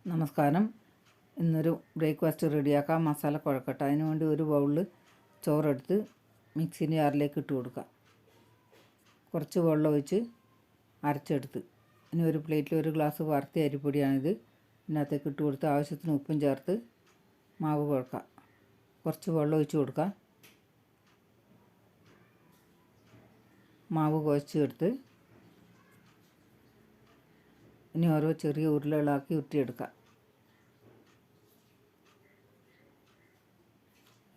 നമസ്കാരം. ഇന്നൊരു ബ്രേക്ക്ഫാസ്റ്റ് റെഡിയാക്കാം. മസാല കുഴക്കട്ട. അതിന് വേണ്ടി ഒരു ബൗളിൽ ചോറെടുത്ത് മിക്സിൻ്റെ ജാറിലേക്ക് ഇട്ട് കൊടുക്കുക. കുറച്ച് വെള്ളം ഒഴിച്ച് അരച്ചെടുത്ത് ഇനി ഒരു പ്ലേറ്റിൽ ഒരു ഗ്ലാസ് വറുത്ത അരിപ്പൊടിയാണിത്. ഇതിനകത്തേക്ക് ഇട്ട് കൊടുത്ത് ആവശ്യത്തിന് ഉപ്പും ചേർത്ത് മാവ് കുഴക്കുക. കുറച്ച് വെള്ളം ഒഴിച്ച് കൊടുക്കുക. മാവ് കുഴച്ചെടുത്ത് ഇനി ഓരോ ചെറിയ ഉരുളകളാക്കി ഉരുട്ടിയെടുക്കുക.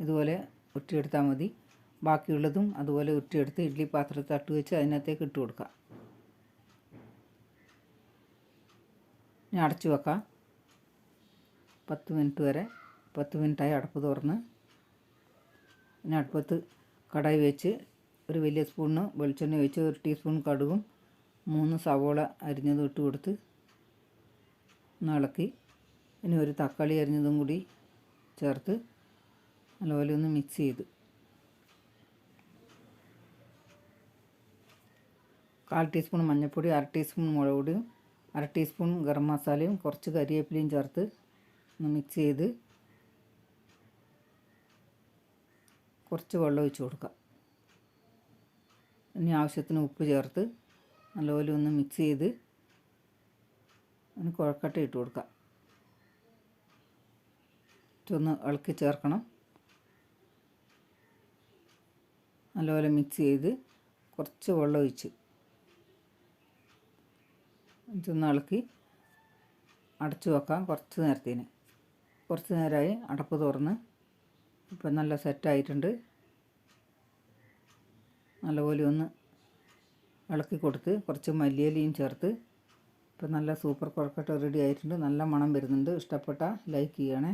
ഇതുപോലെ ഉരുട്ടിയെടുത്താൽ മതി. ബാക്കിയുള്ളതും അതുപോലെ ഉരുട്ടിയെടുത്ത് ഇഡ്ഡലി പാത്രത്തിൽ തട്ട് വെച്ച് അതിനകത്തേക്ക് ഇട്ട് കൊടുക്കുക. ഇനി അടച്ചു വെക്കാം. 10 മിനിറ്റ് വരെ. 10 മിനിറ്റായി അടപ്പ് തുറന്ന് ഇനി അടുപ്പത്ത് കടായി വെച്ച് ഒരു വലിയ സ്പൂണിന് വെളിച്ചെണ്ണ ഒഴിച്ച് 1 ടീസ്പൂൺ കടുകും 3 സവോള അരിഞ്ഞതും ഇട്ട് കൊടുത്ത് ഒന്ന് ഇളക്കി ഇനി ഒരു തക്കാളി അരിഞ്ഞതും കൂടി ചേർത്ത് നല്ലപോലെ ഒന്ന് മിക്സ് ചെയ്ത് 1/4 ടീസ്പൂൺ മഞ്ഞൾപ്പൊടി, 1/2 ടീസ്പൂൺ മുളക് പൊടിയും 1/2 ടീസ്പൂൺ ഗരം മസാലയും കുറച്ച് കരിവേപ്പിലയും ചേർത്ത് ഒന്ന് മിക്സ് ചെയ്ത് കുറച്ച് വെള്ളം ഒഴിച്ച് കൊടുക്കുക. ഇനി ആവശ്യത്തിന് ഉപ്പ് ചേർത്ത് നല്ലപോലെ ഒന്ന് മിക്സ് ചെയ്ത് അതിന് കുഴക്കട്ട ഇട്ട് കൊടുക്കുക. ഒന്ന് ഇളക്കി ചേർക്കണം. നല്ലപോലെ മിക്സ് ചെയ്ത് കുറച്ച് വെള്ളം ഒഴിച്ച് ഇതൊന്ന് ഇളക്കി അടച്ചു വെക്കാം. കുറച്ച് നേരത്തിന്. കുറച്ച് നേരമായി അടപ്പ് തുറന്ന് ഇപ്പം നല്ല സെറ്റായിട്ടുണ്ട്. നല്ലപോലെ ഒന്ന് ഇളക്കി കൊടുത്ത് കുറച്ച് മല്ലിയിലയും ചേർത്ത് ഇപ്പം നല്ല സൂപ്പർ കുഴക്കട്ട റെഡി ആയിട്ടുണ്ട്. നല്ല മണം വരുന്നുണ്ട്. ഇഷ്ടപ്പെട്ടാൽ ലൈക്ക് ചെയ്യണേ.